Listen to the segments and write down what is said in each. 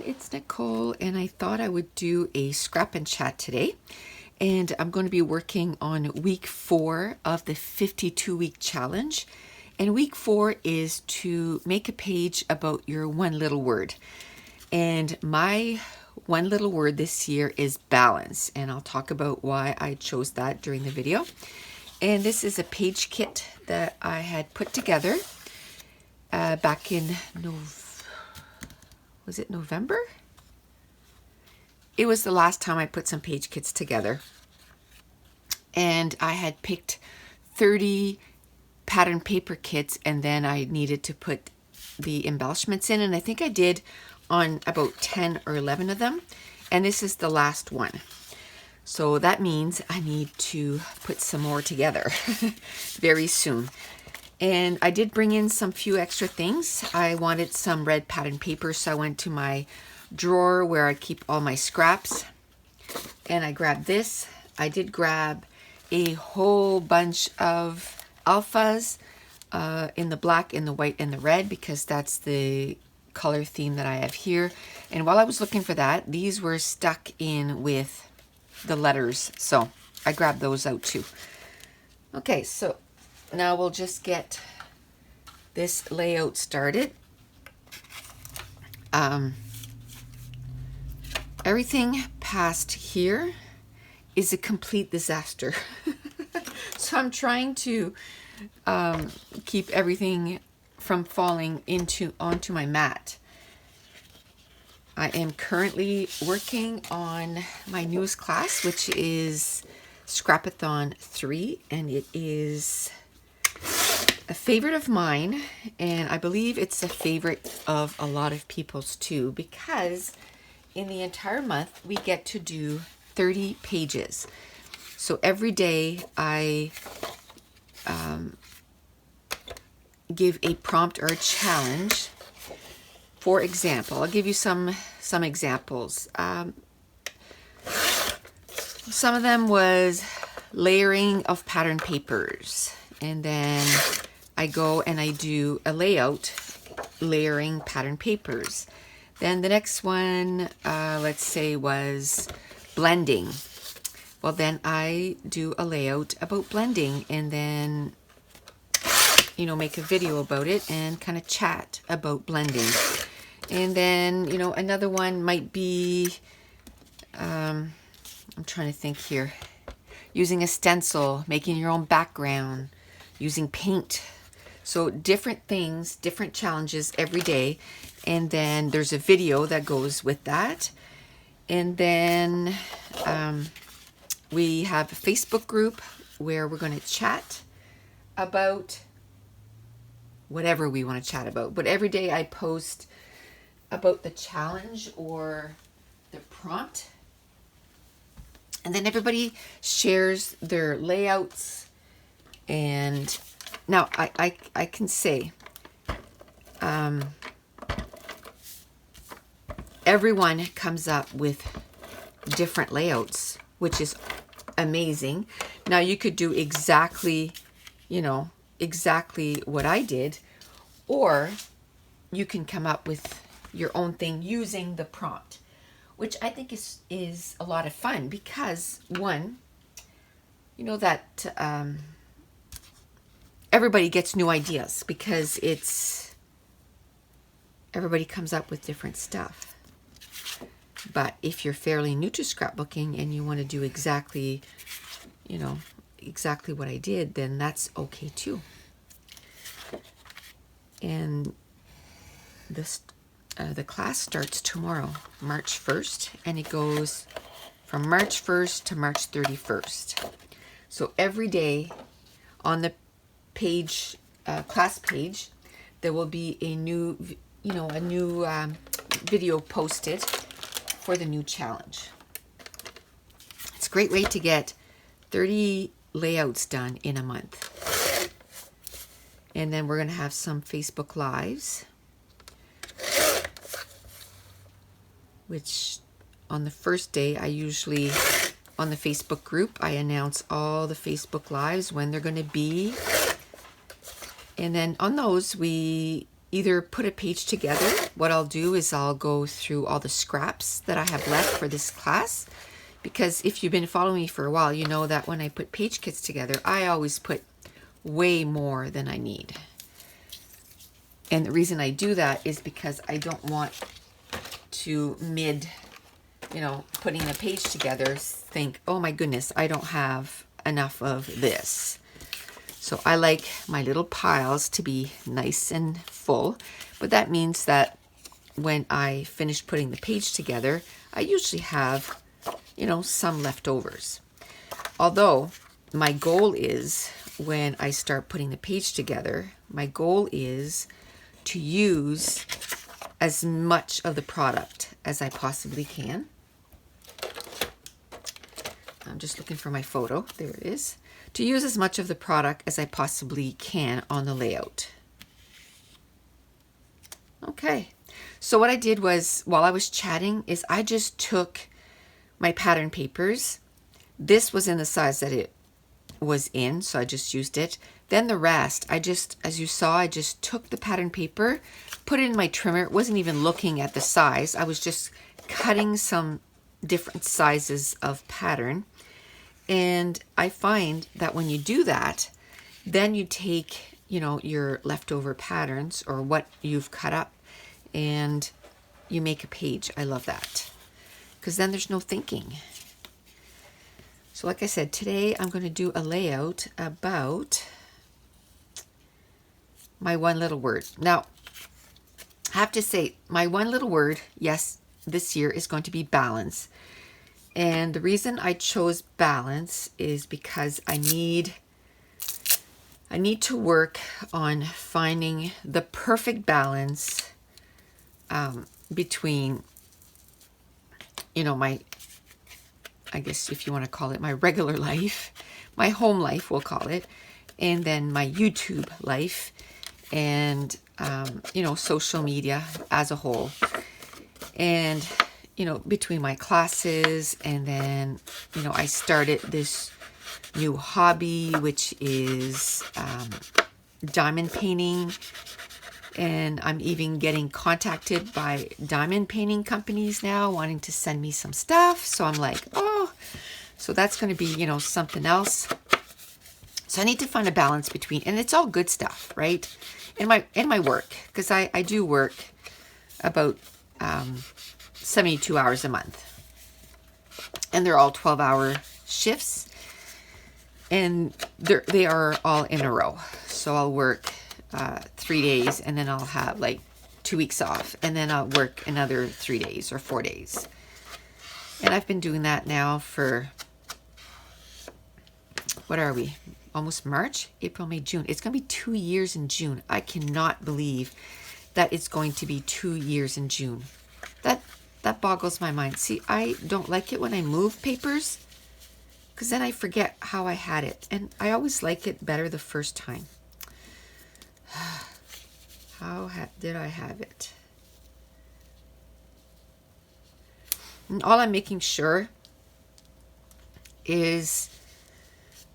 it's Nicole, and I thought I would do a scrap and chat today. And I'm going to be working on week 4 of the 52-week challenge. And week 4 is to make a page about your one little word. And my one little word this year is balance. And I'll talk about why I chose that during the video. And this is a page kit that I had put together back in November? It was the last time I put some page kits together. And I had picked 30 pattern paper kits, and then I needed to put the embellishments in, and I think I did on about 10 or 11 of them. And this is the last one. So that means I need to put some more together very soon. And I did bring in some few extra things. I wanted some red pattern paper, so I went to my drawer where I keep all my scraps. And I grabbed this. I did grab a whole bunch of alphas in the black, in the white, and the red, because that's the color theme that I have here. And while I was looking for that, these were stuck in with the letters, so I grabbed those out too. Okay, so now we'll just get this layout started. Everything past here is a complete disaster. So I'm trying to keep everything from falling onto my mat. I am currently working on my newest class, which is Scrapathon 3, and it is a favorite of mine, and I believe it's a favorite of a lot of people's too, because in the entire month we get to do 30 pages. So every day I give a prompt or a challenge. For example, I'll give you some examples. Some of them was layering of pattern papers, and then I go and I do a layout layering pattern papers. Then the next one, let's say, was blending. Well, then I do a layout about blending, and then make a video about it and kind of chat about blending. And then another one might be I'm trying to think here, using a stencil, making your own background, using paint. So different things, different challenges every day. And then there's a video that goes with that. And then we have a Facebook group where we're going to chat about whatever we want to chat about. But every day I post about the challenge or the prompt. And then everybody shares their layouts. And now I can say everyone comes up with different layouts, which is amazing. Now you could do exactly what I did, or you can come up with your own thing using the prompt, which I think is a lot of fun, because one, that everybody gets new ideas, because everybody comes up with different stuff. But if you're fairly new to scrapbooking and you want to do exactly what I did, then that's okay too. And the class starts tomorrow, March 1st, and it goes from March 1st to March 31st. So every day on the page, class page, there will be a new video posted for the new challenge. It's a great way to get 30 layouts done in a month. And then we're going to have some Facebook Lives, which on the first day, I usually, on the Facebook group, I announce all the Facebook Lives, when they're going to be. And then on those, we either put a page together. What I'll do is I'll go through all the scraps that I have left for this class, because if you've been following me for a while, you know that when I put page kits together, I always put way more than I need. And the reason I do that is because I don't want to putting a page together, think, oh my goodness, I don't have enough of this. So I like my little piles to be nice and full, but that means that when I finish putting the page together, I usually have, some leftovers. Although my goal is, when I start putting the page together, my goal is to use as much of the product as I possibly can. I'm just looking for my photo. There it is. To use as much of the product as I possibly can on the layout. Okay, so what I did was, while I was chatting, is I just took my pattern papers. This was in the size that it was in, so I just used it. Then the rest, as you saw, I just took the pattern paper, put it in my trimmer. It wasn't even looking at the size. I was just cutting some different sizes of pattern. And I find that when you do that, then you take, your leftover patterns or what you've cut up, and you make a page. I love that, because then there's no thinking. So like I said, today I'm going to do a layout about my one little word. Now, I have to say, my one little word, yes, this year is going to be balance. And the reason I chose balance is because I need to work on finding the perfect balance between, I guess if you want to call it my regular life, my home life, we'll call it, and then my YouTube life, and, social media as a whole. And between my classes, and then, I started this new hobby, which is diamond painting. And I'm even getting contacted by diamond painting companies now wanting to send me some stuff. So I'm like, oh, so that's going to be, something else. So I need to find a balance between, and it's all good stuff, right? In my work, because I do work about 72 hours a month, and they're all 12-hour shifts, and they are all in a row. So I'll work 3 days, and then I'll have like 2 weeks off, and then I'll work another 3 days or 4 days. And I've been doing that now for, what are we? Almost March, April, May, June. It's going to be 2 years in June. I cannot believe that it's going to be 2 years in June. That boggles my mind. See, I don't like it when I move papers, because then I forget how I had it. And I always like it better the first time. How did I have it? And all I'm making sure is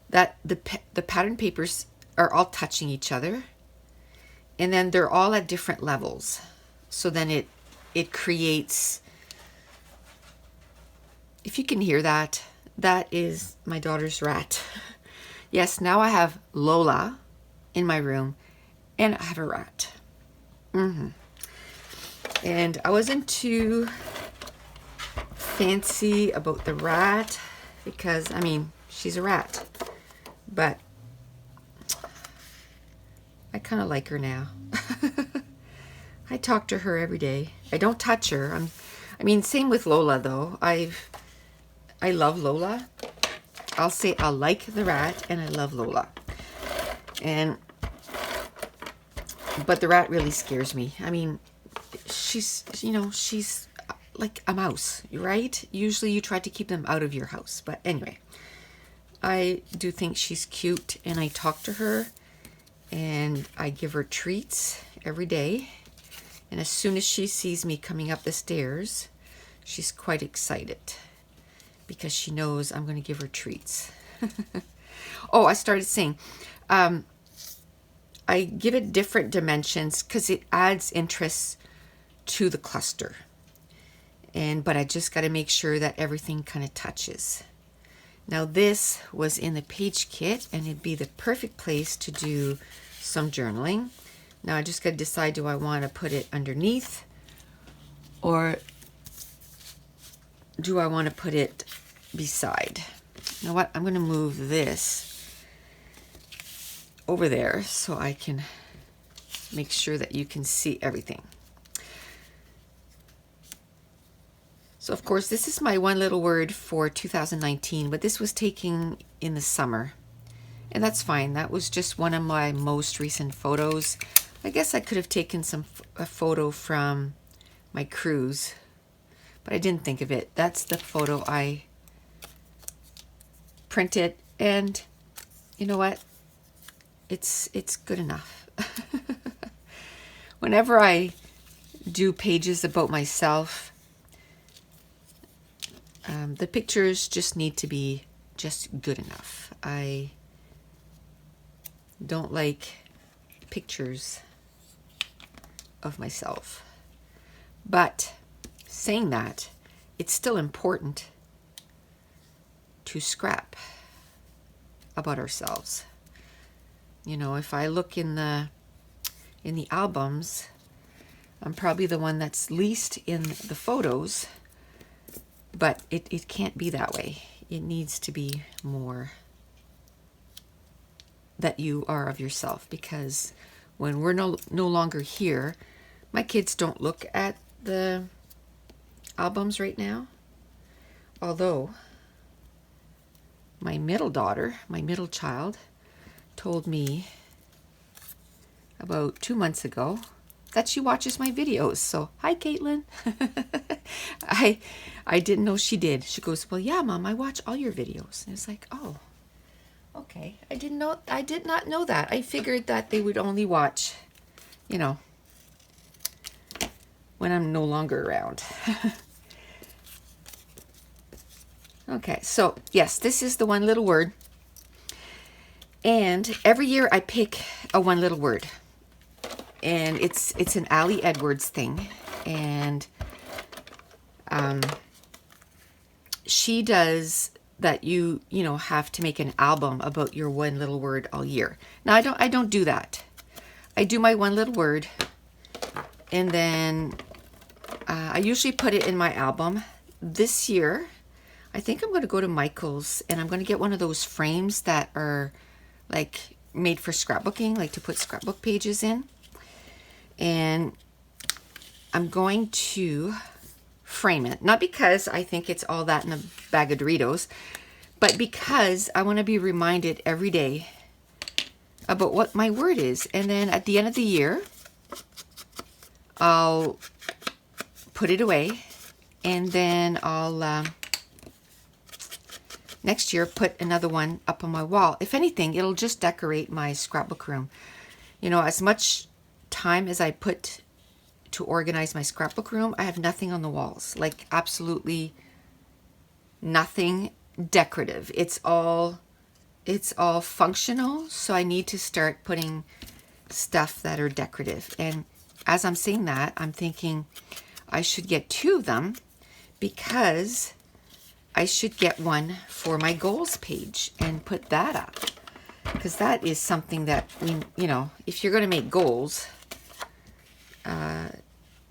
that the pattern papers are all touching each other, and then they're all at different levels. So then it creates, if you can hear that, that is my daughter's rat. Yes, now I have Lola in my room, and I have a rat. And I wasn't too fancy about the rat, because, she's a rat. But I kind of like her now. I talk to her every day. I don't touch her. Same with Lola, though. I love Lola. I'll say I like the rat and I love Lola. But the rat really scares me. She's like a mouse, right? Usually you try to keep them out of your house. But anyway, I do think she's cute, and I talk to her, and I give her treats every day. And as soon as she sees me coming up the stairs, she's quite excited, because she knows I'm going to give her treats. Oh, I started saying, I give it different dimensions because it adds interest to the cluster. But I just got to make sure that everything kind of touches. Now this was in the page kit, and it'd be the perfect place to do some journaling. Now I just got to decide, do I want to put it underneath, or do I want to put it beside? You know what? I'm going to move this over there so I can make sure that you can see everything. So of course, this is my one little word for 2019, but this was taken in the summer. And that's fine. That was just one of my most recent photos. I guess I could have taken a photo from my cruise, but I didn't think of it. That's the photo I printed, and you know what? It's good enough. Whenever I do pages about myself, the pictures just need to be just good enough. I don't like pictures of myself. But saying that, it's still important to scrap about ourselves. You know, if I look in the albums, I'm probably the one that's least in the photos, but it can't be that way. It needs to be more that you are of yourself, because when we're no longer here, my kids don't look at the albums right now. Although my middle daughter, my middle child, told me about 2 months ago that she watches my videos. So, hi, Caitlin. I didn't know she did. She goes, well, yeah, Mom, I watch all your videos. And it's like, oh, okay. I did not know that. I figured that they would only watch, you know, when I'm no longer around. Okay, so yes, this is the one little word. And every year I pick a one little word. And it's an Ali Edwards thing. And she does that you know, have to make an album about your one little word all year. Now I don't do that. I do my one little word, and then I usually put it in my album. This year, I think I'm going to go to Michael's, and I'm going to get one of those frames that are like made for scrapbooking, like to put scrapbook pages in. And I'm going to frame it, not because I think it's all that in a bag of Doritos, but because I want to be reminded every day about what my word is. And then at the end of the year, I'll put it away, and then I'll next year put another one up on my wall. If anything, it'll just decorate my scrapbook room. You know, as much time as I put to organize my scrapbook room, I have nothing on the walls, like absolutely nothing decorative. It's all functional, so I need to start putting stuff that are decorative. And as I'm saying that, I'm thinking I should get 2 of them, because I should get one for my goals page and put that up, because that is something that, you know, if you're going to make goals,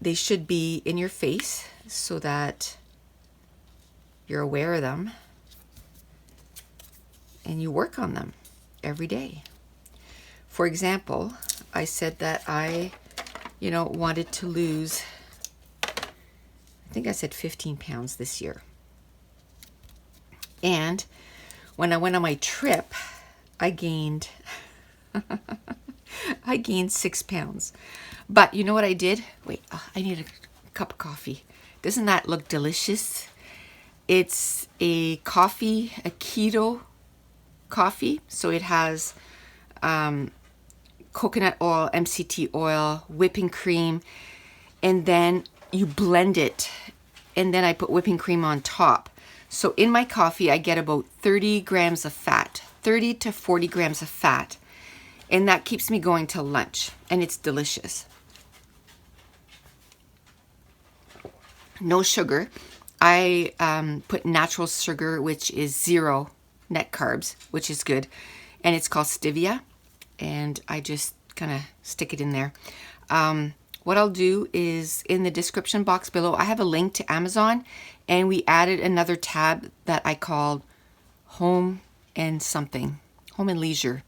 they should be in your face so that you're aware of them and you work on them every day. For example, I said that I, you know, wanted to lose, I think I said 15 pounds this year. And when I went on my trip, I gained 6 pounds. But you know what I did? Wait, I need a cup of coffee. Doesn't that look delicious? It's a coffee, a keto coffee. So it has coconut oil, MCT oil, whipping cream, and then you blend it. And then I put whipping cream on top. So in my coffee, I get about 30 grams of fat, 30 to 40 grams of fat. And that keeps me going till lunch, and it's delicious. No sugar. I put natural sugar, which is 0 net carbs, which is good. And it's called stevia. And I just kind of stick it in there. What I'll do is in the description box below, I have a link to Amazon, and we added another tab that I called Home and something, Home and Leisure.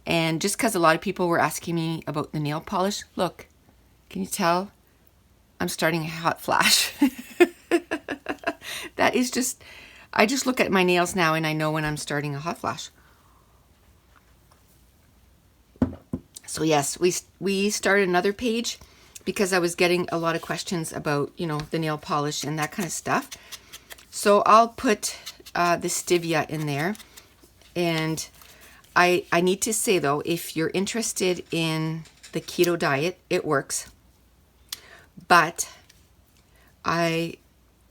And just because a lot of people were asking me about the nail polish, look, can you tell? I'm starting a hot flash. That is just, I just look at my nails now and I know when I'm starting a hot flash. So yes, we started another page because I was getting a lot of questions about, you know, the nail polish and that kind of stuff. So I'll put the stevia in there. And I need to say though, if you're interested in the keto diet, it works. But I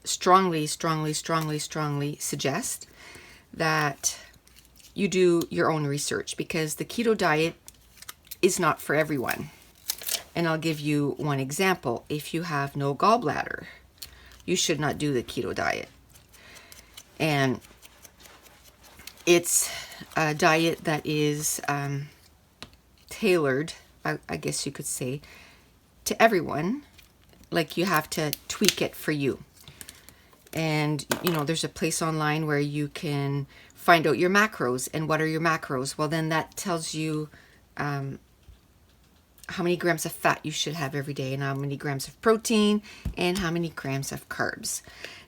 strongly suggest that you do your own research, because the keto diet is not for everyone. And I'll give you one example. If you have no gallbladder, you should not do the keto diet. And it's a diet that is tailored, I guess you could say, to everyone. Like, you have to tweak it for you. And, you know, there's a place online where you can find out your macros. And what are your macros? Well, then that tells you how many grams of fat you should have every day, and how many grams of protein, and how many grams of carbs.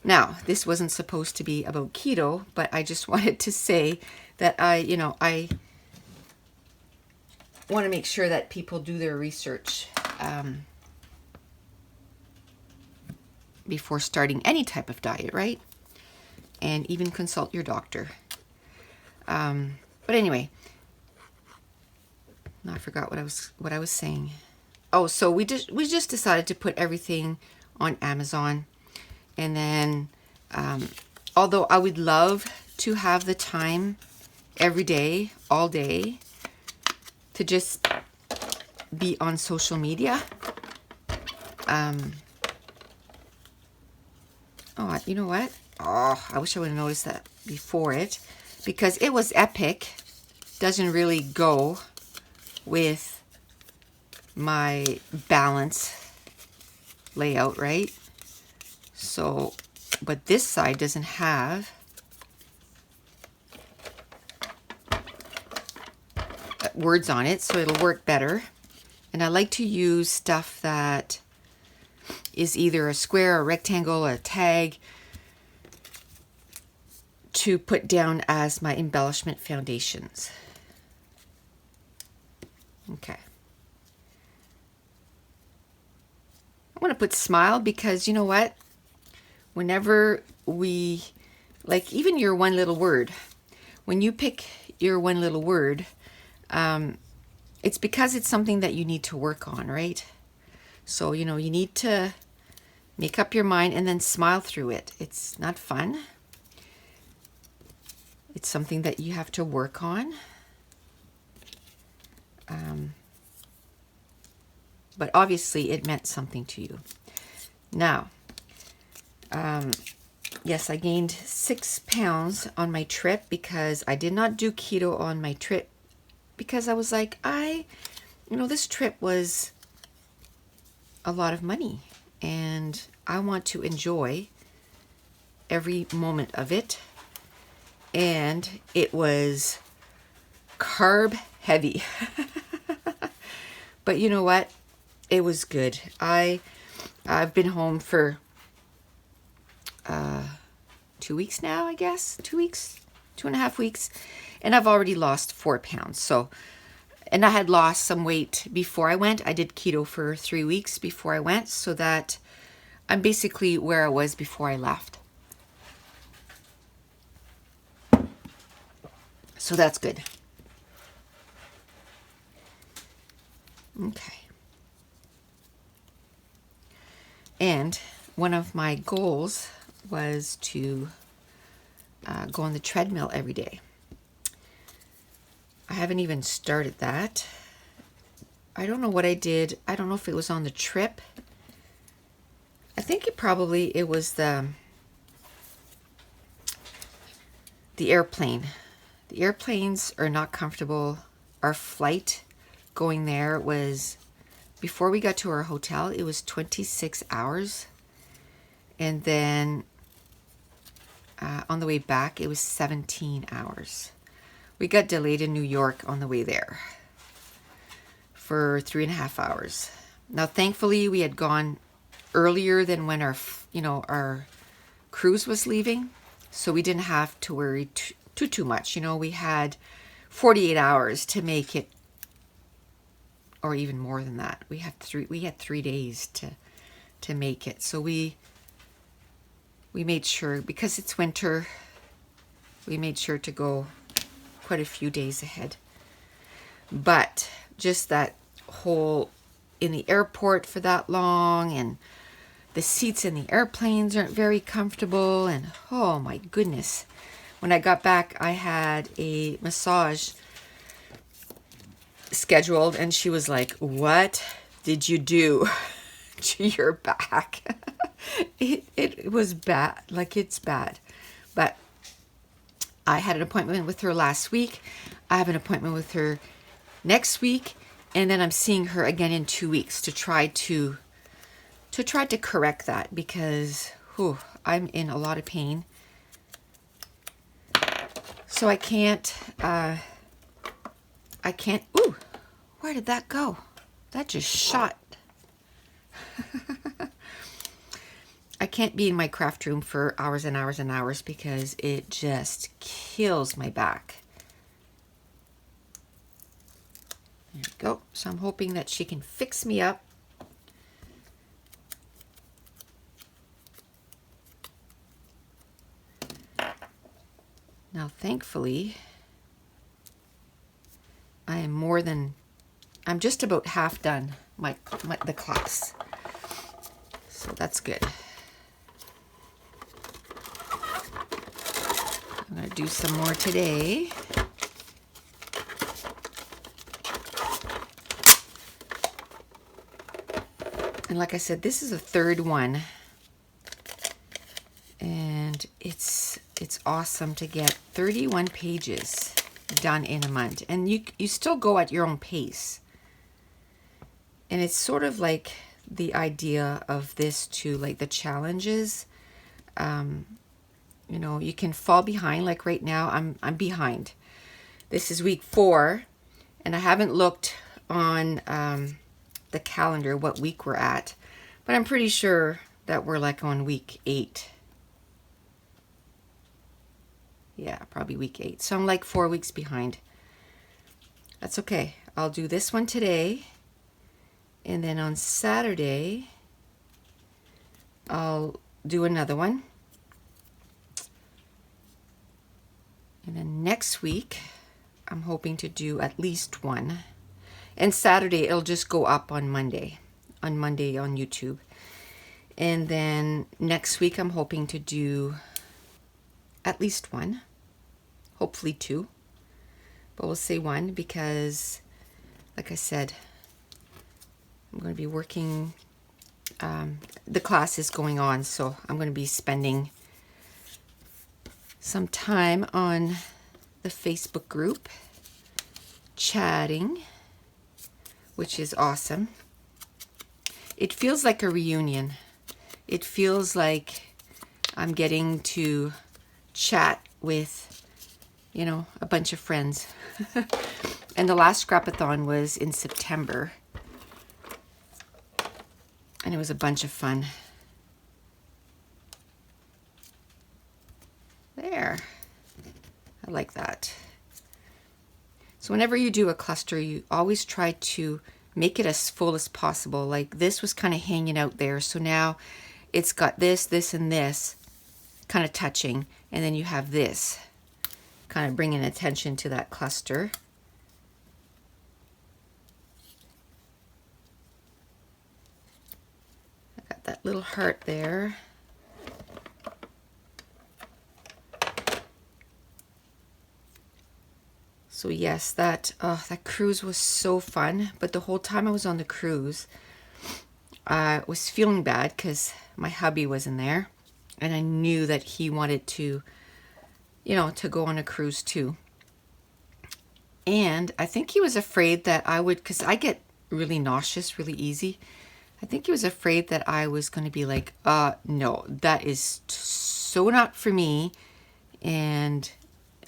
Now, this wasn't supposed to be about keto, but I just wanted to say that I want to make sure that people do their research before starting any type of diet, right? And even consult your doctor. But anyway, I forgot what I was saying. Oh, so we just decided to put everything on Amazon, and then although I would love to have the time every day, all day, to just be on social media. Oh, you know what? Oh, I wish I would have noticed that before it, because it was epic. Doesn't really go with my balance layout, right? So, but this side doesn't have words on it, so it'll work better. And I like to use stuff that is either a square, a rectangle, a tag, to put down as my embellishment foundations. Okay. I want to put smile because, you know what? Whenever we, like, even your one little word, when you pick your one little word, it's because it's something that you need to work on, right? So, you know, you need to make up your mind and then smile through it. It's not fun. It's something that you have to work on. But obviously it meant something to you. Now, yes, I gained 6 pounds on my trip because I did not do keto on my trip, because I was like, this trip was a lot of money and I want to enjoy every moment of it. And it was carb heavy. But you know what? It was good. I've been home for 2 weeks now, I guess. 2 weeks, 2.5 weeks. And I've already lost 4 pounds. So, and I had lost some weight before I went. I did keto for 3 weeks before I went, so that I'm basically where I was before I left. So that's good. Okay. And one of my goals was to go on the treadmill every day. I haven't even started that. I don't know what I did. I don't know if it was on the trip. I think it was the airplane. The airplanes are not comfortable. Our flight going there was, before we got to our hotel, it was 26 hours. And then on the way back, it was 17 hours. We got delayed in New York on the way there for 3.5 hours. Now, thankfully, we had gone earlier than when our cruise was leaving, so we didn't have to worry too much. We had 48 hours to make it, or even more than that. We had 3 days to make it. So we made sure, because it's winter, we made sure to go quite a few days ahead. But just that whole in the airport for that long, and the seats in the airplanes aren't very comfortable, and oh my goodness. When I got back, I had a massage scheduled, and she was like, "What did you do to your back?" It was bad. Like, it's bad. But I had an appointment with her last week. I have an appointment with her next week, and then I'm seeing her again in 2 weeks to try to correct that, because I'm in a lot of pain. So I can't, ooh, where did that go? That just shot. I can't be in my craft room for hours and hours and hours because it just kills my back. There we go. So I'm hoping that she can fix me up. Now, thankfully, I'm just about half done the class. So that's good. I'm going to do some more today. And like I said, this is the third one. And it's awesome to get 31 pages done in a month. And you still go at your own pace. And it's sort of like the idea of this too, like the challenges. You can fall behind. Like right now, I'm behind. This is week 4, and I haven't looked on the calendar what week we're at, but I'm pretty sure that we're like on week 8. Yeah, probably week 8. So I'm like 4 weeks behind. That's okay. I'll do this one today, and then on Saturday I'll do another one. And then next week, I'm hoping to do at least one. And Saturday, it'll just go up on Monday on YouTube. And then next week, I'm hoping to do at least one, hopefully 2. But we'll say 1 because, like I said, I'm going to be working. The class is going on, so I'm going to be spending some time on the Facebook group chatting, which is awesome. It feels like a reunion. It feels like I'm getting to chat with, a bunch of friends. And the last Scrapathon was in September, and it was a bunch of fun. There. I like that. So whenever you do a cluster, you always try to make it as full as possible. Like this was kind of hanging out there. So now it's got this, this, and this kind of touching. And then you have this kind of bringing attention to that cluster. I got that little heart there. So yes, that cruise was so fun. But the whole time I was on the cruise, I was feeling bad because my hubby wasn't there. And I knew that he wanted to, to go on a cruise too. And I think he was afraid that I would, because I get really nauseous really easy. I think he was afraid that I was going to be like, no, that is so not for me. And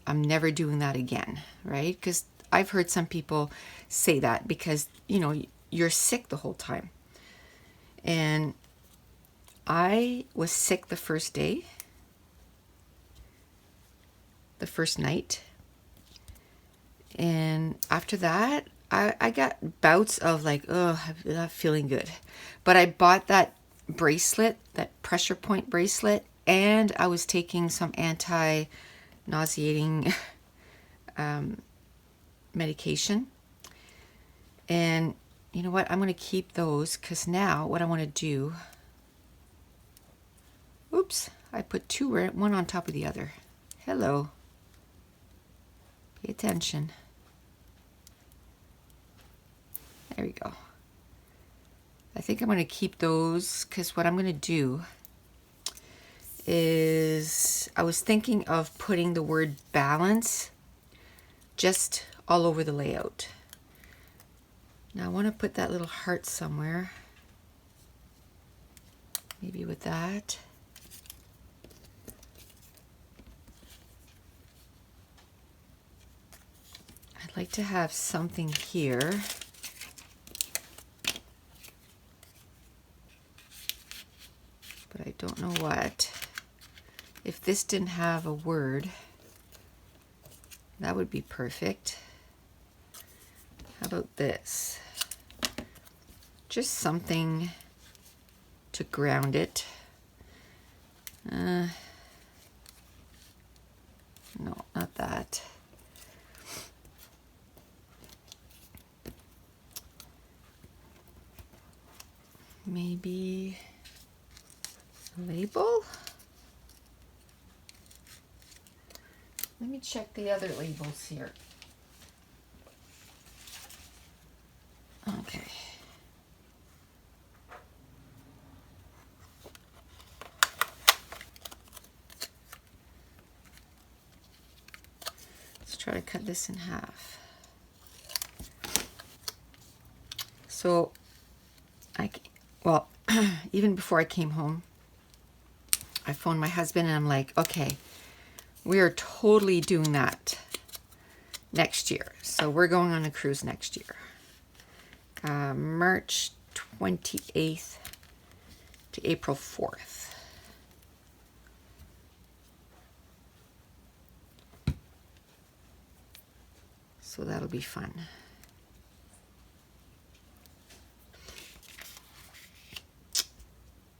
I'm never doing that again, right? Because I've heard some people say that because, you're sick the whole time. And I was sick the first day, the first night. And after that, I got bouts of like, I'm not feeling good. But I bought that bracelet, that pressure point bracelet, and I was taking some anti-nauseating medication. And you know what? I'm going to keep those because now what I want to do... Oops, I put two, one on top of the other. Hello. Pay attention. There we go. I think I'm going to keep those because what I'm going to do is I was thinking of putting the word balance just all over the layout. Now I want to put that little heart somewhere. Maybe with that. I'd like to have something here. But I don't know what. If this didn't have a word, that would be perfect. How about this? Just something to ground it. No, not that. Maybe a label? Let me check the other labels here. Okay. Let's try to cut this in half. So, even before I came home, I phoned my husband and I'm like, okay, we are totally doing that next year. So we're going on a cruise next year. March 28th to April 4th. So that'll be fun.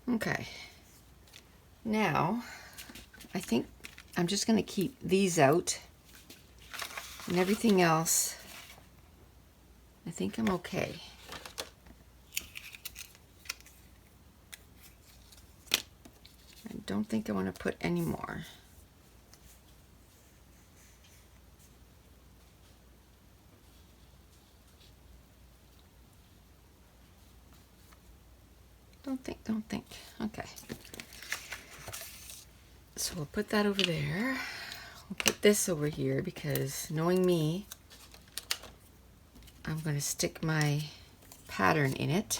Okay. Now, I think I'm just going to keep these out and everything else. I think I'm okay. I don't think I want to put any more. Don't think. Okay. So we'll put that over there. We'll put this over here because knowing me, I'm going to stick my pattern in it.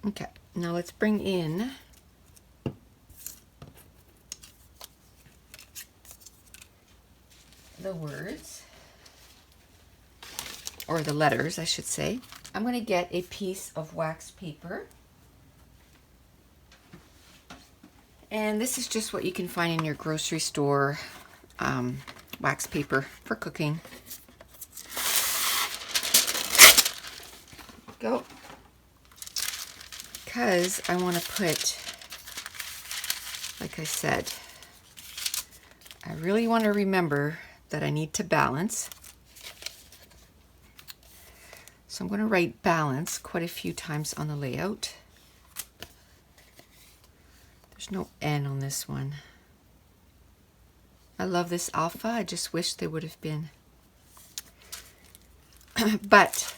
Okay, now let's bring in the words, or the letters, I should say. I'm going to get a piece of wax paper. And this is just what you can find in your grocery store, wax paper for cooking. Go. Because I want to put, like I said, I really want to remember that I need to balance. So I'm going to write balance quite a few times on the layout. There's no N on this one. I love this alpha. I just wish there would have been. But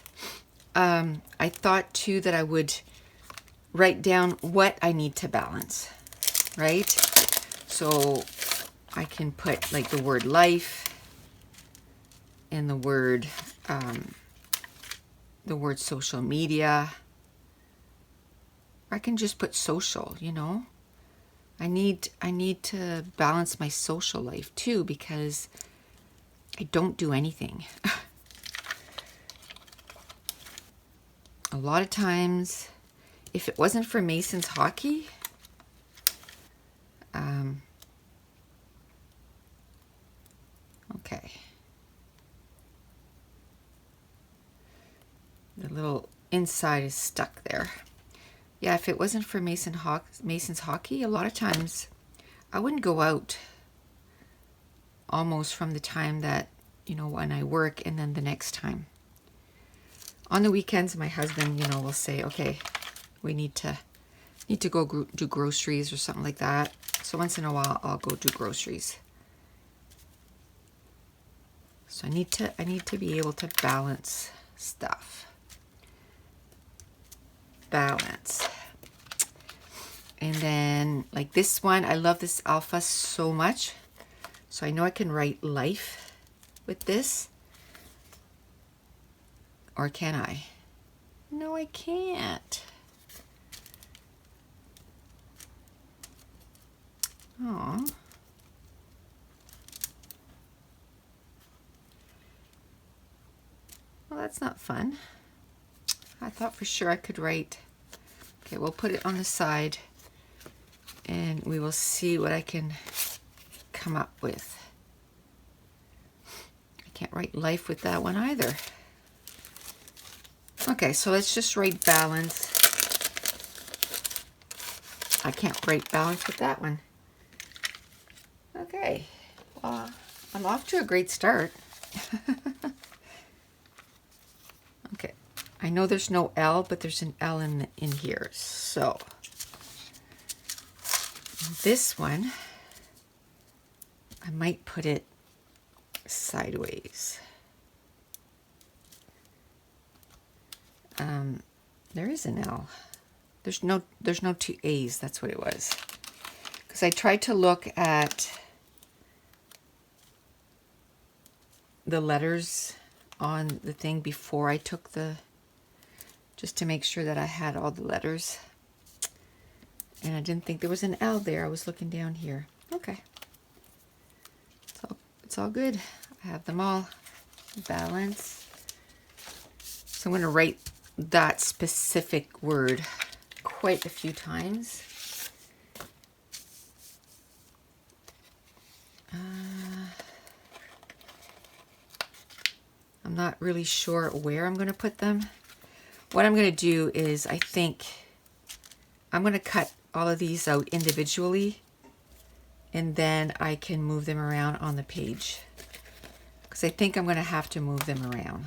I thought too that I would write down what I need to balance, right? So I can put like the word life and the word social media. I can just put social, you know. I need to balance my social life too, because I don't do anything. A lot of times, if it wasn't for Mason's hockey, okay. The little inside is stuck there. Yeah, if it wasn't for Mason's hockey, a lot of times I wouldn't go out almost from the time that, you know, when I work and then the next time. On the weekends, my husband, you know, will say, okay, we need to go do groceries or something like that. So once in a while, I'll go do groceries. So I need to be able to balance stuff. Balance. And then like this one, I love this alpha so much. So I know I can write life with this. Or can I? No, I can't. Oh. Well, that's not fun. I thought for sure I could write. Okay, we'll put it on the side and we will see what I can come up with. I can't write life with that one either. Okay, so let's just write balance. I can't write balance with that one. Okay, well, I'm off to a great start. Okay, I know there's no L, but there's an L in here. So this one, I might put it sideways. There is an L. There's no two A's. That's what it was. Because I tried to look at the letters on the thing before I took just to make sure that I had all the letters. And I didn't think there was an L there. I was looking down here. Okay. It's all good. I have them all. Balance. So I'm going to write that specific word quite a few times. I'm not really sure where I'm going to put them. What I'm going to do is I think I'm going to cut all of these out individually and then I can move them around on the page. Because I think I'm going to have to move them around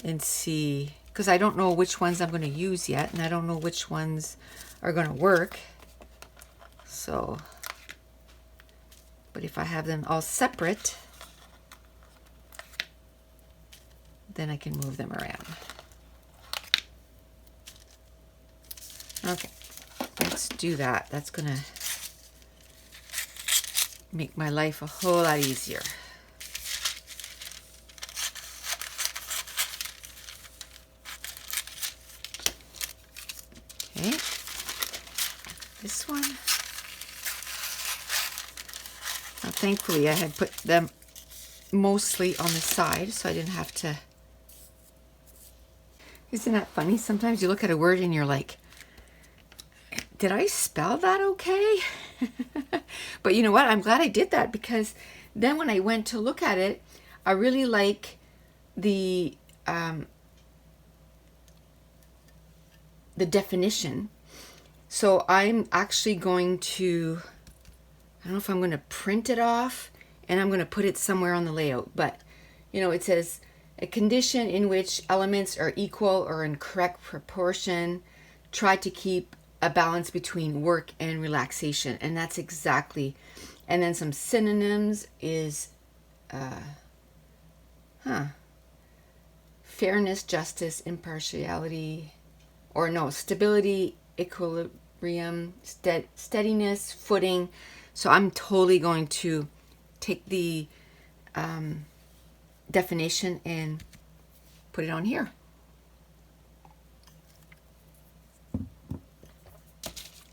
and see, because I don't know which ones I'm going to use yet and I don't know which ones are going to work. So, but if I have them all separate, then I can move them around. Okay, let's do that. That's gonna make my life a whole lot easier. Okay, this one. Now, thankfully, I had put them mostly on the side, so I didn't have to. Isn't that funny? Sometimes you look at a word and you're like, did I spell that okay? But you know what? I'm glad I did that, because then when I went to look at it, I really like the definition. So I'm actually going to, I don't know if I'm going to print it off and I'm going to put it somewhere on the layout, but you know, it says a condition in which elements are equal or in correct proportion. Try to keep a balance between work and relaxation. And that's exactly And then some synonyms is fairness, justice, impartiality, or no, stability, equilibrium, steadiness, footing. So I'm totally going to take the definition and put it on here.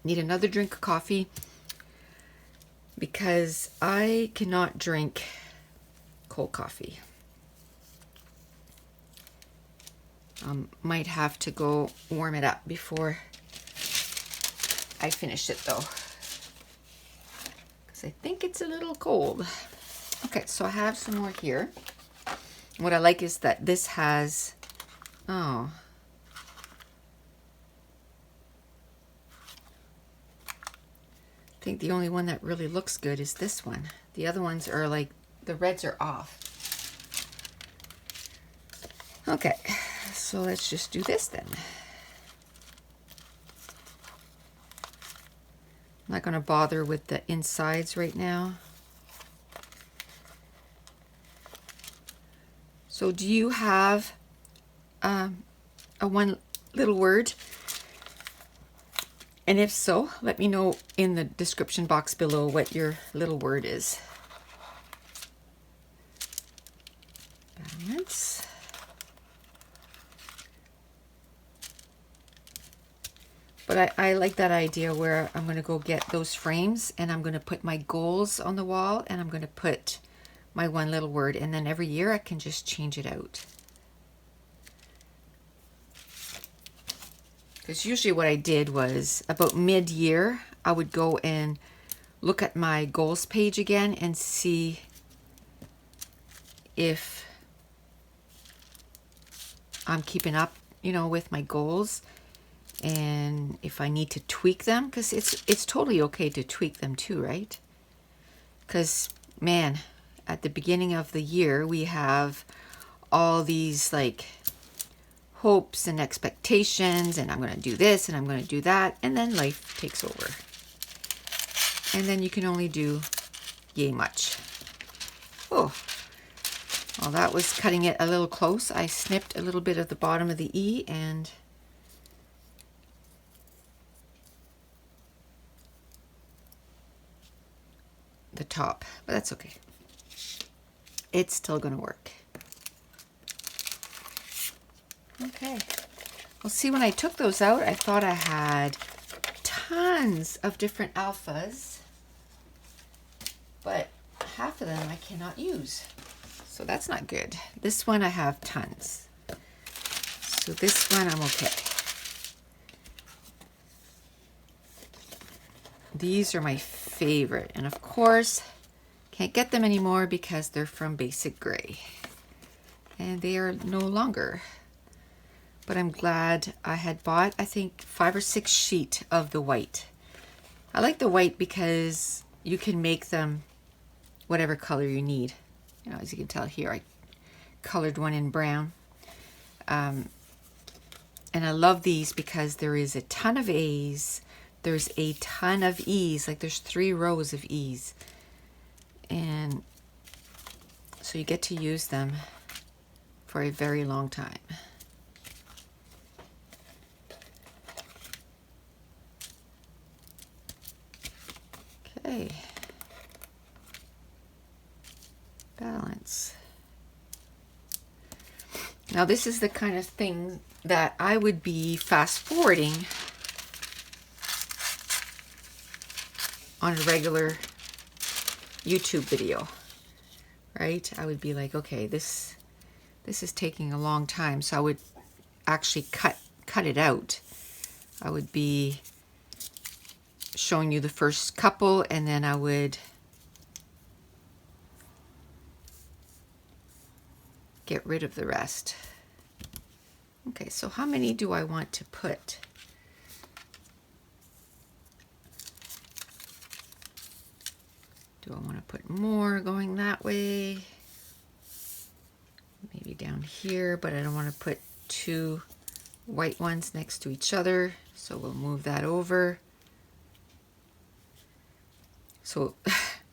Need another drink of coffee because I cannot drink cold coffee. Might have to go warm it up before I finish it though, because I think it's a little cold. Okay, so I have some more here. What I like is that this has, oh, I think the only one that really looks good is this one. The other ones are like, the reds are off. Okay, so let's just do this then. I'm not going to bother with the insides right now. So do you have a one little word? And if so, let me know in the description box below what your little word is. Balance. But I like that idea where I'm going to go get those frames and I'm going to put my goals on the wall and I'm going to put my one little word, and then every year I can just change it out. Because usually what I did was about mid-year, I would go and look at my goals page again and see if I'm keeping up, you know, with my goals, and if I need to tweak them, because it's totally okay to tweak them too, right? Because, man, at the beginning of the year, we have all these like hopes and expectations, and I'm going to do this and I'm going to do that, and then life takes over. And then you can only do yay much. Oh, well, that was cutting it a little close. I snipped a little bit of the bottom of the E and the top, but that's okay. It's still going to work. Okay. Well, see, when I took those out, I thought I had tons of different alphas, but half of them I cannot use. So that's not good. This one I have tons. So this one I'm okay. These are my favorite. And of course, can't get them anymore because they're from Basic Gray. And they are no longer. But I'm glad I had bought, I think, 5 or 6 sheet of the white. I like the white because you can make them whatever color you need. You know, as you can tell here, I colored one in brown. And I love these because there is a ton of A's. There's a ton of E's. Like there's 3 rows of E's. And so you get to use them for a very long time. Okay. Balance. Now this is the kind of thing that I would be fast forwarding on a regular YouTube video, right? I would be like, okay, this is taking a long time, so I would actually cut it out. I would be showing you the first couple, and then I would get rid of the rest. Okay, so how many do I want to put? Do I want to put more going that way? Maybe down here, but I don't want to put 2 white ones next to each other, so we'll move that over. So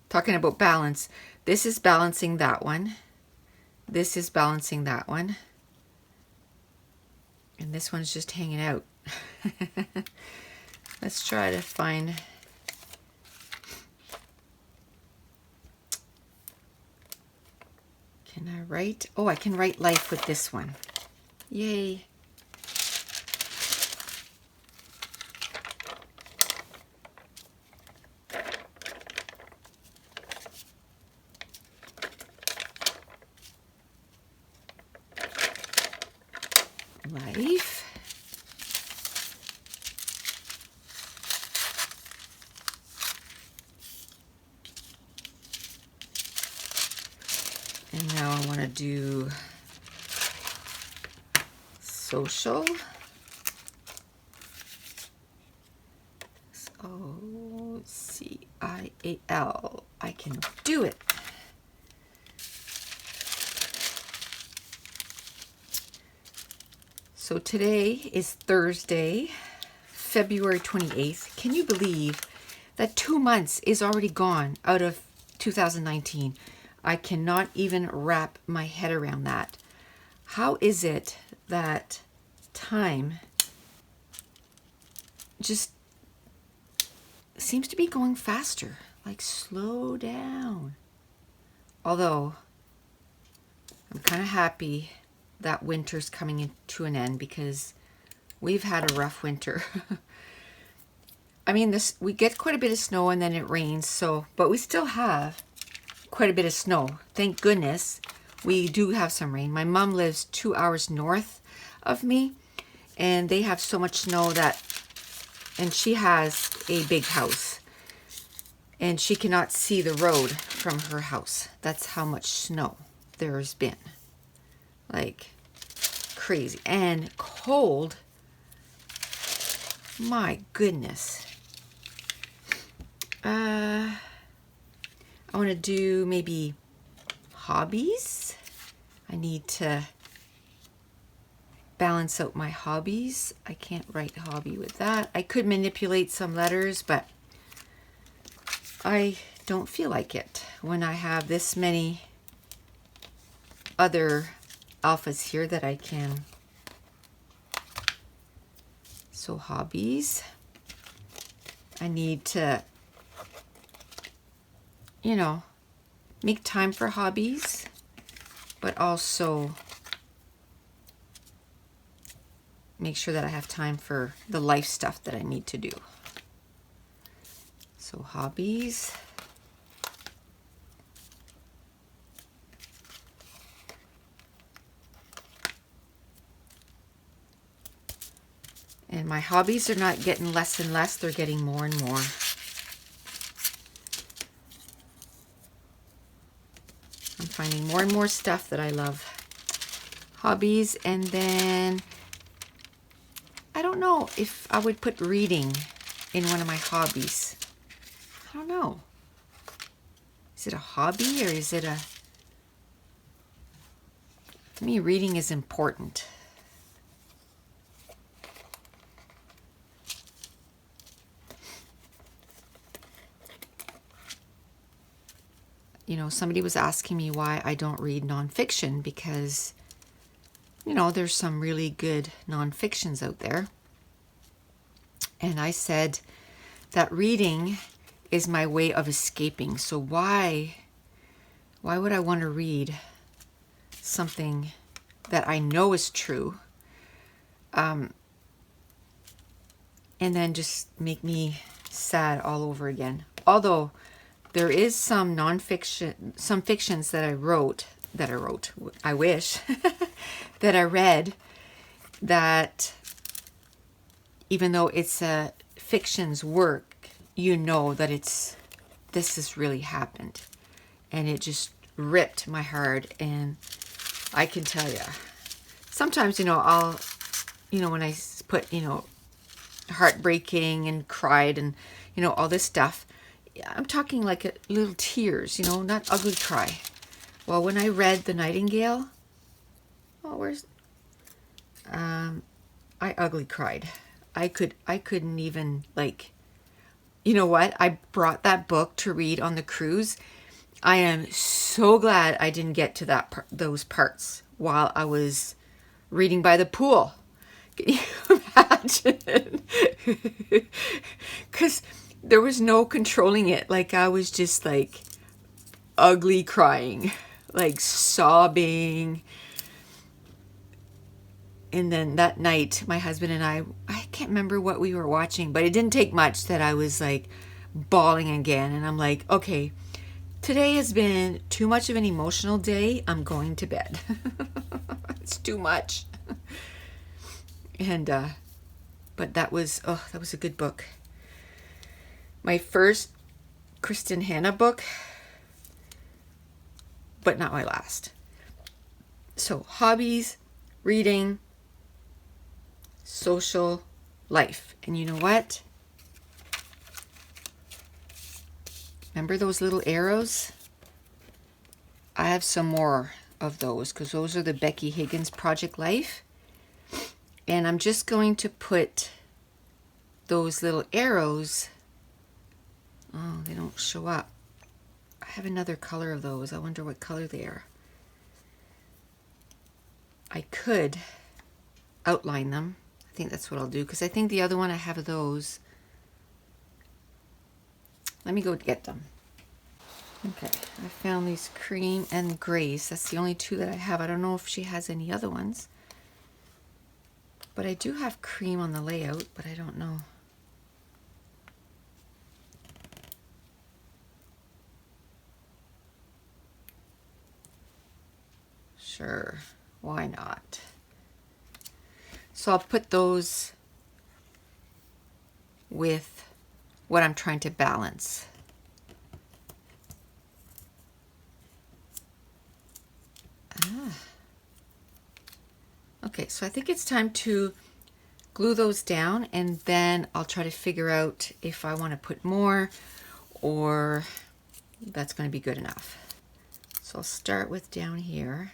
talking about balance, this is balancing that one. This is balancing that one. And this one's just hanging out. Let's try to find... Can I write? Oh, I can write life with this one. Yay. Life. And now I want to do social. social. I can do it. So today is Thursday, February 28th. Can you believe that 2 months is already gone out of 2019? I cannot even wrap my head around that. How is it that time just seems to be going faster? Like, slow down. Although, I'm kind of happy that winter's coming to an end because we've had a rough winter. I mean, we get quite a bit of snow and then it rains, but we still have quite a bit of snow. Thank goodness we do have some rain. My mom lives 2 hours north of me, and they have so much snow and she has a big house, and she cannot see the road from her house. That's how much snow there's been. Like, crazy. And cold. My goodness. I want to do maybe hobbies. I need to balance out my hobbies. I can't write hobby with that. I could manipulate some letters, but I don't feel like it when I have this many other alphas here that I can. So hobbies. I need to, make time for hobbies, but also make sure that I have time for the life stuff that I need to do. So hobbies. And my hobbies are not getting less and less, they're getting more and more. I'm finding more and more stuff that I love. Hobbies, and then I don't know if I would put reading in one of my hobbies. I don't know. Is it a hobby or is it a... For me, reading is important. Somebody was asking me why I don't read nonfiction because, there's some really good nonfictions out there. And I said that reading is my way of escaping. So why would I want to read something that I know is true, and then just make me sad all over again? Although there is some nonfiction, some fictions that I wrote, I wish, that I read, that even though it's a fiction's work, that this has really happened. And it just ripped my heart. And I can tell you, sometimes, I'll, when I put, heartbreaking and cried and, all this stuff, I'm talking like little tears, not ugly cry. Well, when I read The Nightingale, I ugly cried. I couldn't even, you know what? I brought that book to read on the cruise. I am so glad I didn't get to those parts while I was reading by the pool. Can you imagine? Because there was no controlling it. Like, I was just like ugly crying, like sobbing. And then that night, my husband and I can't remember what we were watching, but it didn't take much that I was like bawling again. And I'm like, okay, today has been too much of an emotional day. I'm going to bed. It's too much. And, but that was a good book. My first Kristen Hanna book, but not my last. So hobbies, reading, social life. And you know what? Remember those little arrows? I have some more of those because those are the Becky Higgins Project Life. And I'm just going to put those little arrows. Oh, they don't show up. I have another color of those. I wonder what color they are. I could outline them. I think that's what I'll do because I think the other one I have of those. Let me go get them. Okay, I found these Cream and Grace. That's the only two that I have. I don't know if she has any other ones. But I do have Cream on the layout, but I don't know. Sure, why not? So I'll put those with what I'm trying to balance. Okay, so I think it's time to glue those down, and then I'll try to figure out if I want to put more or that's going to be good enough. So I'll start with down here.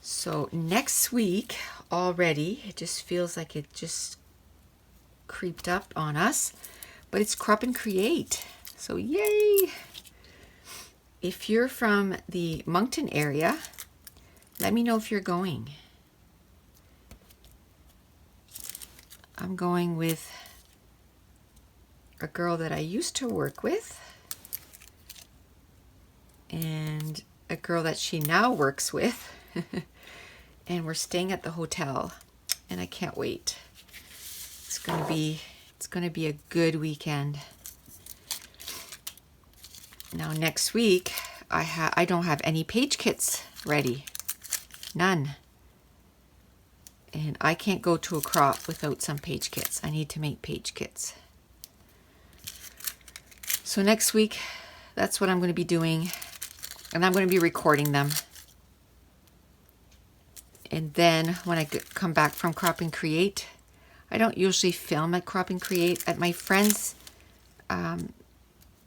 So next week already, it just feels like it just creeped up on us, but it's Crop and Create. So yay! If you're from the Moncton area, let me know if you're going. I'm going with a girl that I used to work with and a girl that she now works with. And we're staying at the hotel and I can't wait. It's going to be a good weekend. Now next week I don't have any page kits ready. None. And I can't go to a crop without some page kits. I need to make page kits. So next week, that's what I'm going to be doing. And I'm going to be recording them. And then when I come back from Crop and Create, I don't usually film at Crop and Create. At my friend's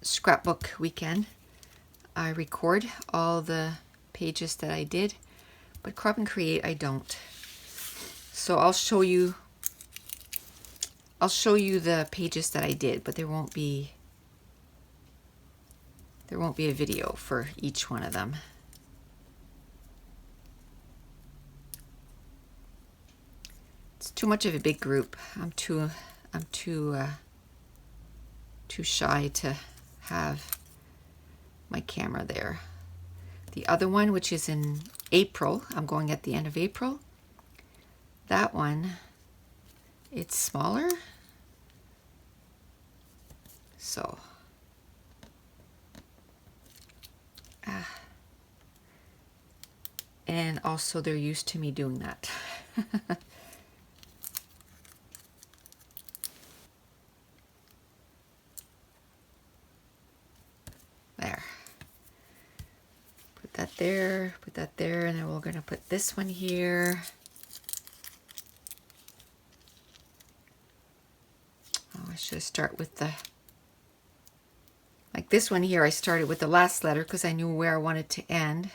scrapbook weekend, I record all the pages that I did. But Crop and Create, I don't. So I'll show you the pages that I did, but there won't be a video for each one of them. It's too much of a big group. I'm too shy to have my camera there. The other one, which is in April, I'm going at the end of April. That one, it's smaller. So, and also they're used to me doing that. There. Put that there, and then we're going to put this one here. Oh, I should start with like this one here, I started with the last letter because I knew where I wanted to end.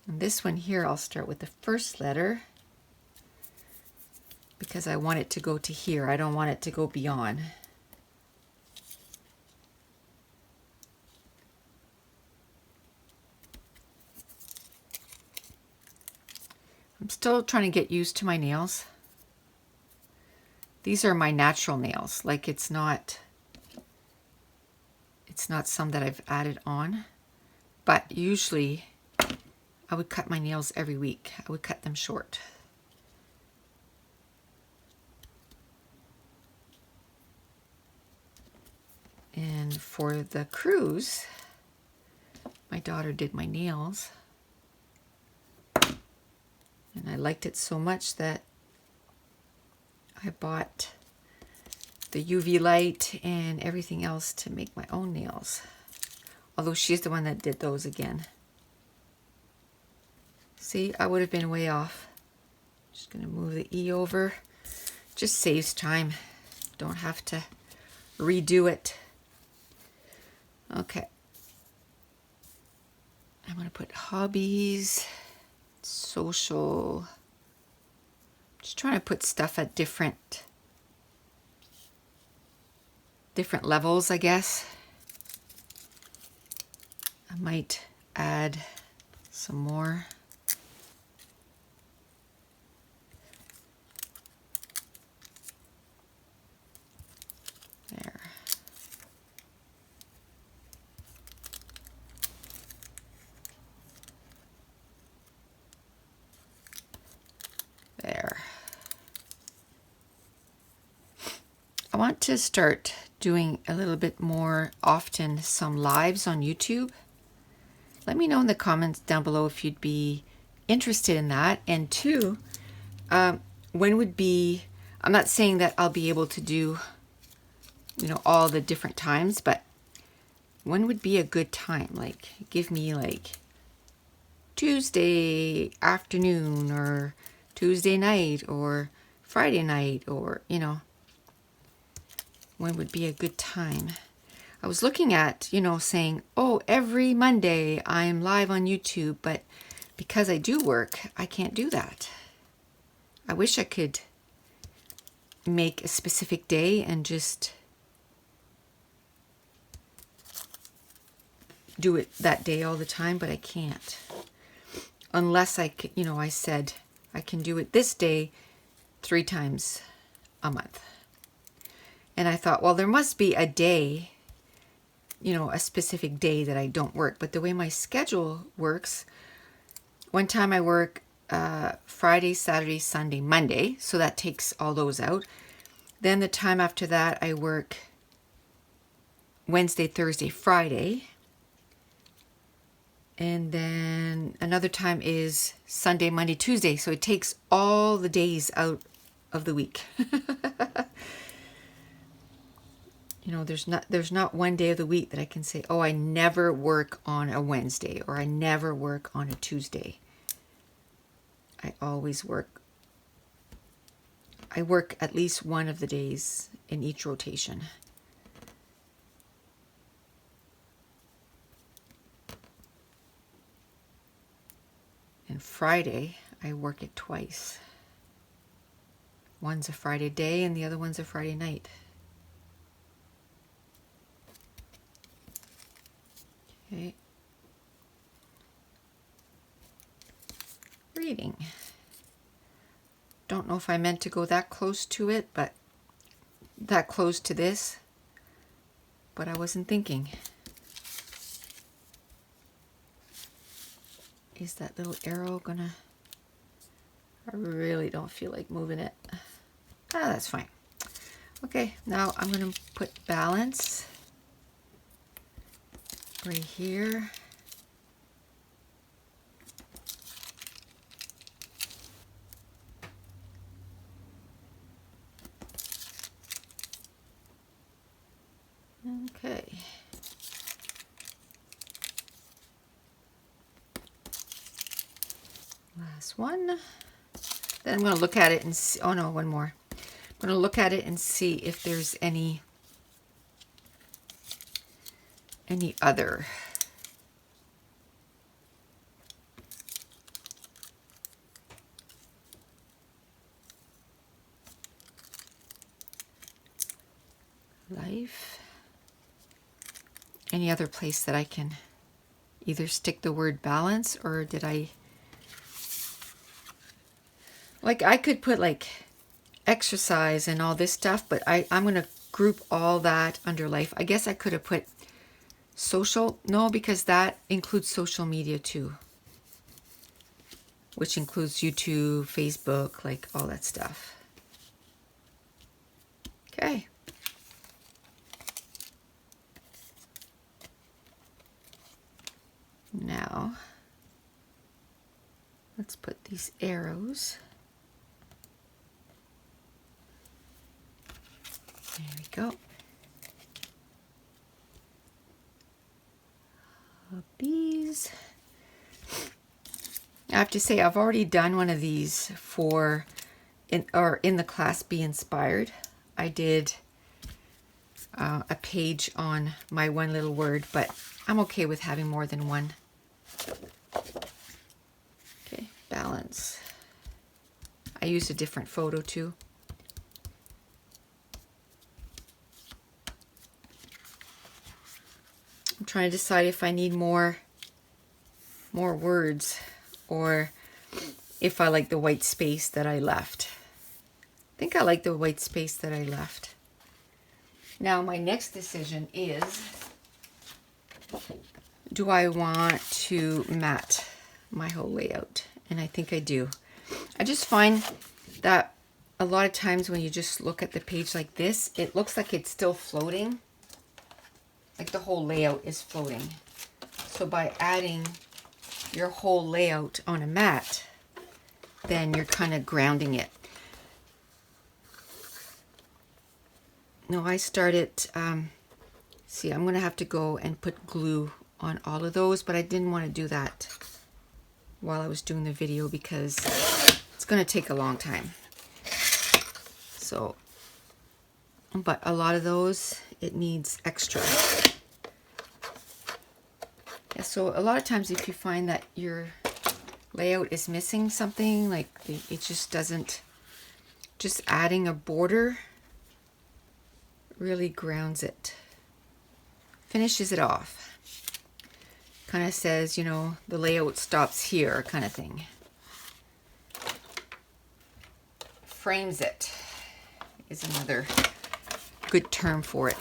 And this one here, I'll start with the first letter. because I want it to go to here. I don't want it to go beyond. I'm still trying to get used to my nails. These are my natural nails. Like it's not some that I've added on. But usually I would cut my nails every week. I would cut them short. And for the cruise, my daughter did my nails. And I liked it so much that I bought the UV light and everything else to make my own nails. Although she's the one that did those again. See, I would have been way off. Just going to move the E over. Just saves time. Don't have to redo it. Okay. I'm going to put hobbies, social. Just trying to put stuff at different levels, I guess. I might add some more. There. There. I want to start doing a little bit more often some lives on YouTube. Let me know in the comments down below if you'd be interested in that. And two, when would be, I'm not saying that I'll be able to do, all the different times, but when would be a good time? Like, give me like Tuesday afternoon or Tuesday night or Friday night or, when would be a good time? I was looking at, saying, oh, every Monday I'm live on YouTube, but because I do work, I can't do that. I wish I could make a specific day and just do it that day all the time, but I can't. Unless I could, I said I can do it this day 3 times a month. And I thought, well, there must be a day, a specific day that I don't work. But the way my schedule works, one time I work Friday, Saturday, Sunday, Monday. So that takes all those out. Then the time after that, I work Wednesday, Thursday, Friday. And then another time is Sunday, Monday, Tuesday. So it takes all the days out of the week. There's not one day of the week that I can say, oh, I never work on a Wednesday or I never work on a Tuesday. I always work. I work at least one of the days in each rotation. And Friday, I work it twice. One's a Friday day and the other one's a Friday night. Okay. Reading. Don't know if I meant to go that close to it, but that close to this, but I wasn't thinking. Is that little arrow gonna, I really don't feel like moving it. That's fine. Okay, now I'm gonna put balance right here. Okay. Last one. Then I'm going to look at it and see, oh no, one more. I'm going to look at it and see if there's any other. any other place that I can either stick the word balance, or did I... Like, I could put like exercise and all this stuff, but I'm going to group all that under life. I guess I could have put social. No, because that includes social media too, which includes YouTube, Facebook, like all that stuff. Okay. Now, let's put these arrows. There we go. Hobbies. I have to say, I've already done one of these for in the class Be Inspired. I did a page on my one little word, but I'm okay with having more than one. Okay, balance. I used a different photo too. I'm trying to decide if I need more words, or if I like the white space that I left. I think I like the white space that I left. Now my next decision is, do I want to mat my whole layout? And I think I do. I just find that a lot of times when you just look at the page like this, it looks like it's still floating. Like the whole layout is floating. So by adding your whole layout on a mat, then you're kind of grounding it. No, I started, see, I'm going to have to go and put glue on all of those, but I didn't want to do that while I was doing the video because it's going to take a long time. So, but a lot of those, it needs extra. Yeah, so a lot of times if you find that your layout is missing something, like it just doesn't, just adding a border really grounds it, finishes it off. Kind of says, you know, the layout stops here, kind of thing. Frames it is another good term for it.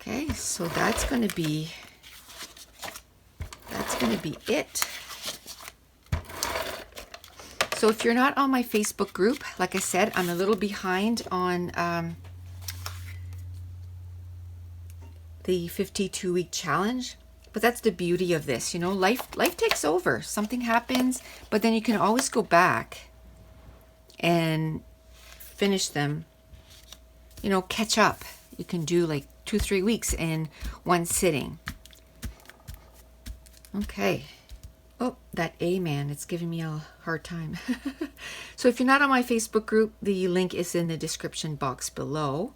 Okay, so that's going to be it. So if you're not on my Facebook group, like I said, I'm a little behind on the 52-week challenge, but that's the beauty of this. You know, life takes over. Something happens, but then you can always go back and finish them. You know, catch up. You can do like 2-3 weeks in one sitting. Okay. Oh, that A man, it's giving me a hard time. So if you're not on my Facebook group, the link is in the description box below.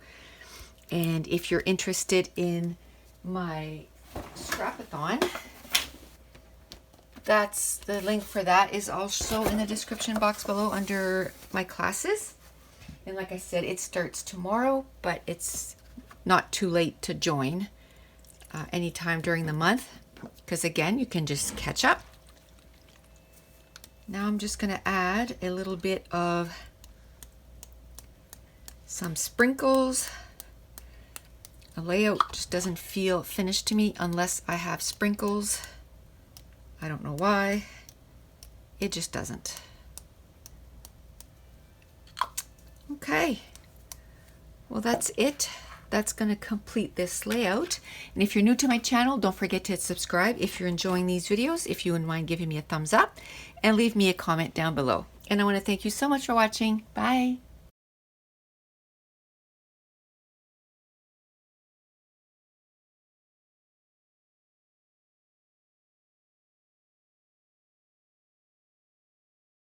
And if you're interested in my Scrapathon, that's the link for that is also in the description box below under my classes. And like I said, it starts tomorrow, but it's not too late to join anytime during the month, because again, you can just catch up. Now I'm just going to add a little bit of some sprinkles. The layout just doesn't feel finished to me unless I have sprinkles. I don't know why. It just doesn't. Okay. Well, that's it. That's going to complete this layout. And if you're new to my channel, don't forget to hit subscribe if you're enjoying these videos. If you wouldn't mind giving me a thumbs up and leave me a comment down below. And I want to thank you so much for watching. Bye.